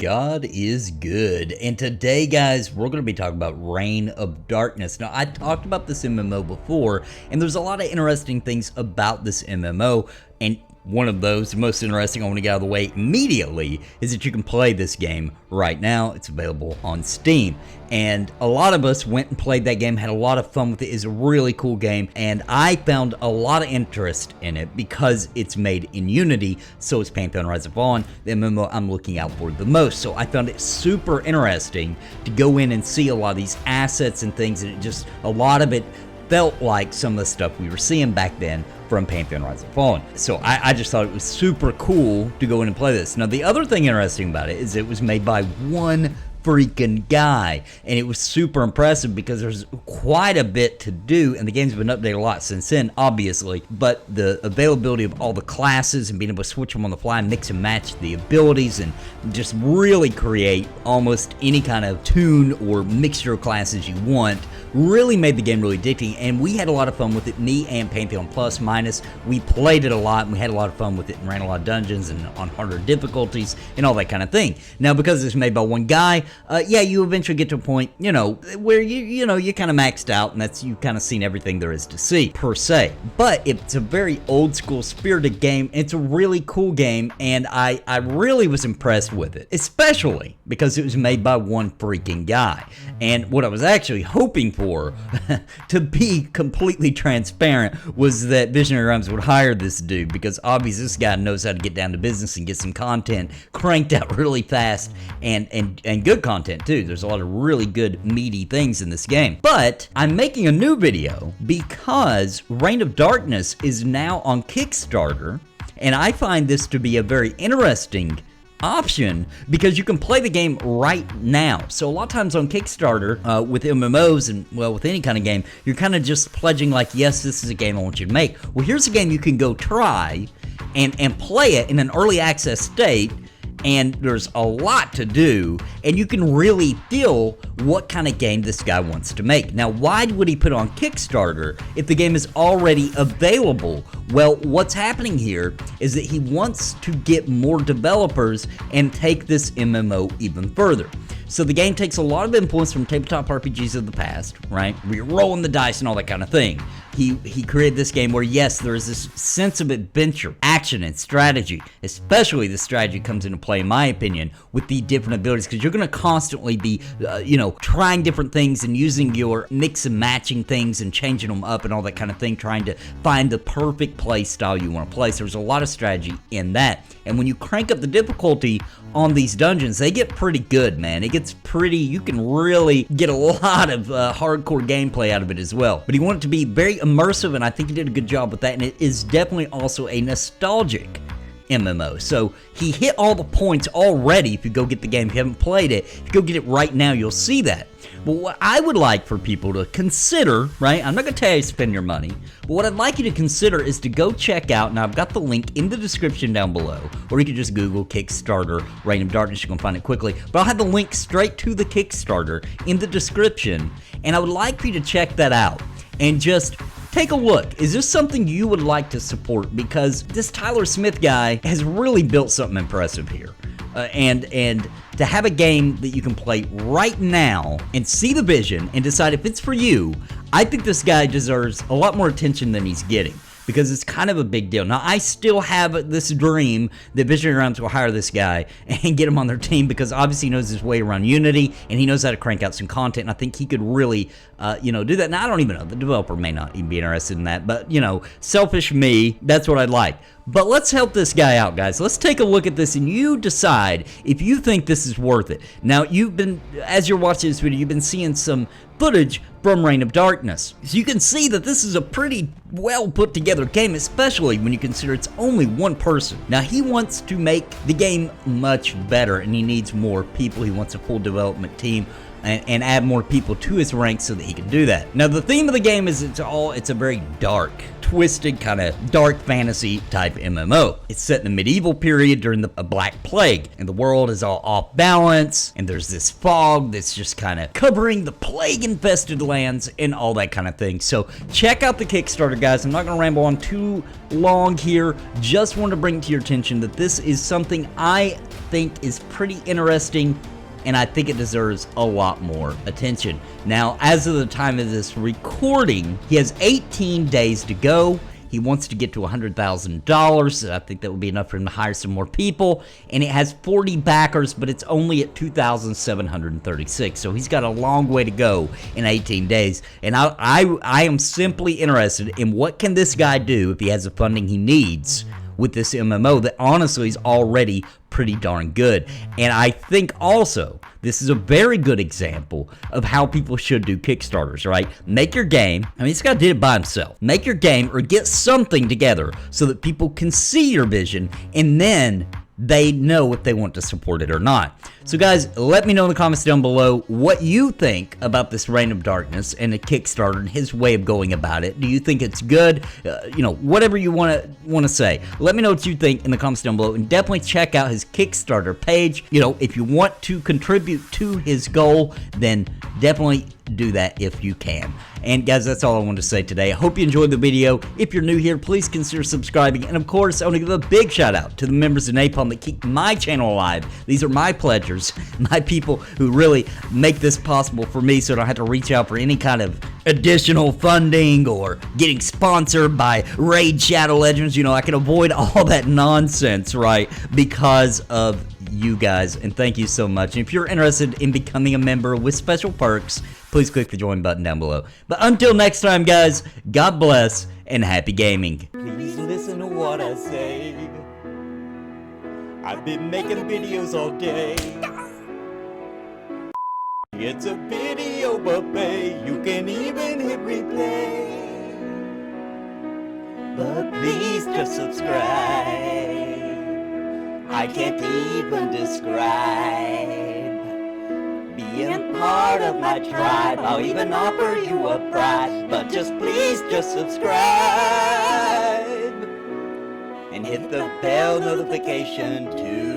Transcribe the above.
God is good. And today, guys, we're going to be talking about Reign of Darkness. Now, I talked about this MMO before, and there's a lot of interesting things about this MMO, and one of those, the most interesting I want to get out of the way immediately, is that you can play this game right now. It's available on Steam. And a lot of us went and played that game, had a lot of fun with it. It's a really cool game, and I found a lot of interest in it because it's made in Unity. So is Pantheon Rise of Fallen, the MMO I'm looking out for the most. So I found it super interesting to go in and see a lot of these assets and things, and it just, a lot of it felt like some of the stuff we were seeing back then from Pantheon Rise of Fallen. So I just thought it was super cool to go in and play this. Now, the other thing interesting about it is it was made by one freaking guy, and it was super impressive because there's quite a bit to do, and the game's been updated a lot since then, obviously, but the availability of all the classes and being able to switch them on the fly, mix and match the abilities, and just really create almost any kind of tune or mixture of classes you want, really made the game really addicting. And we had a lot of fun with it, me and Pantheon Plus Minus. We played it a lot, and we had a lot of fun with it and ran a lot of dungeons and on harder difficulties and all that kind of thing. Now, because it's made by one guy, yeah, you eventually get to a point, you know, where you kind of maxed out, and that's, you've kind of seen everything there is to see, per se. But it's a very old school spirited game. It's a really cool game, and I really was impressed with it, especially because it was made by one freaking guy. And what I was actually hoping for, to be completely transparent, was that Visionary Realms would hire this dude, because obviously this guy knows how to get down to business and get some content cranked out really fast, and good content too. There's a lot of really good meaty things in this game. But I'm making a new video because Reign of Darkness is now on Kickstarter, and I find this to be a very interesting option because you can play the game right now. So a lot of times on Kickstarter, with MMOs and, well, with any kind of game, you're kind of just pledging like, yes, this is a game I want you to make. Well, here's a game you can go try and play it in an early access state, and there's a lot to do, and you can really feel what kind of game this guy wants to make. Now, why would he put it on Kickstarter if the game is already available? Well, what's happening here is that he wants to get more developers and take this MMO even further. So the game takes a lot of influence from tabletop RPGs of the past, right? Where you're rolling the dice and all that kind of thing. He created this game where, yes, there is this sense of adventure, action, and strategy. Especially the strategy comes into play, in my opinion, with the different abilities, because you're going to constantly be, trying different things and using your mix and matching things and changing them up and all that kind of thing, trying to find the perfect play style you want to play. So there's a lot of strategy in that. And when you crank up the difficulty on these dungeons, they get pretty good, man. It gets pretty, you can really get a lot of hardcore gameplay out of it as well. But he wanted it to be very immersive, and I think he did a good job with that, and it is definitely also a nostalgic MMO. So he hit all the points already. If you go get the game, if you haven't played it, if you go get it right now, you'll see that. But what I would like for people to consider, right, I'm not going to tell you to spend your money, but what I'd like you to consider is to go check out, and I've got the link in the description down below, or you can just Google Kickstarter Reign of Darkness, you can find it quickly, but I'll have the link straight to the Kickstarter in the description, and I would like for you to check that out, and just take a look. Is this something you would like to support? Because this Tyler Smith guy has really built something impressive here. And to have a game that you can play right now and see the vision and decide if it's for you, I think this guy deserves a lot more attention than he's getting, because it's kind of a big deal. Now, I still have this dream that Visionary Realms will hire this guy and get him on their team, because obviously he knows his way around Unity, and he knows how to crank out some content, and I think he could really, do that. Now, I don't even know. The developer may not even be interested in that, but, selfish me, that's what I'd like. But let's help this guy out, guys. Let's take a look at this, and you decide if you think this is worth it. Now, as you're watching this video, you've been seeing some footage from Reign of Darkness. So you can see that this is a pretty well put together game, especially when you consider it's only one person. Now, he wants to make the game much better, and he needs more people. He wants a full development team. and add more people to his ranks so that he can do that. Now, the theme of the game is it's a very dark, twisted, kind of dark fantasy type MMO. It's set in the medieval period during the Black Plague, and the world is all off balance, and there's this fog that's just kind of covering the plague-infested lands and all that kind of thing. So check out the Kickstarter, guys. I'm not going to ramble on too long here. Just want to bring to your attention that this is something I think is pretty interesting, and I think it deserves a lot more attention. Now, as of the time of this recording, he has 18 days to go. He wants to get to $100,000. I think that would be enough for him to hire some more people. And it has 40 backers, but it's only at 2,736. So he's got a long way to go in 18 days. And I am simply interested in what can this guy do if he has the funding he needs with this MMO that honestly is already pretty darn good. And I think also this is a very good example of how people should do Kickstarters, right? Make your game. I mean, this guy did it by himself. Make your game or get something together so that people can see your vision, and then they know if they want to support it or not. So guys, let me know in the comments down below what you think about this Reign of Darkness and the Kickstarter and his way of going about it. Do you think it's good? You know, whatever you want to say. Let me know what you think in the comments down below, and definitely check out his Kickstarter page. You know, if you want to contribute to his goal, then definitely do that if you can. And guys, that's all I wanted to say today. I hope you enjoyed the video. If you're new here, please consider subscribing. And of course, I want to give a big shout out to the members of Napalm that keep my channel alive. These are my pledgers, my people who really make this possible for me, so I don't have to reach out for any kind of additional funding or getting sponsored by Raid Shadow Legends. You know, I can avoid all that nonsense, right, because of you guys, and thank you so much. And if you're interested in becoming a member with special perks, please click the join button down below. But until next time, guys, God bless and happy gaming. Please listen to what I say. I've been making videos all day. It's a video buffet, you can even hit replay. But please just subscribe. I can't even describe being part of my tribe. I'll even offer you a prize, but please just subscribe and hit the bell notification too.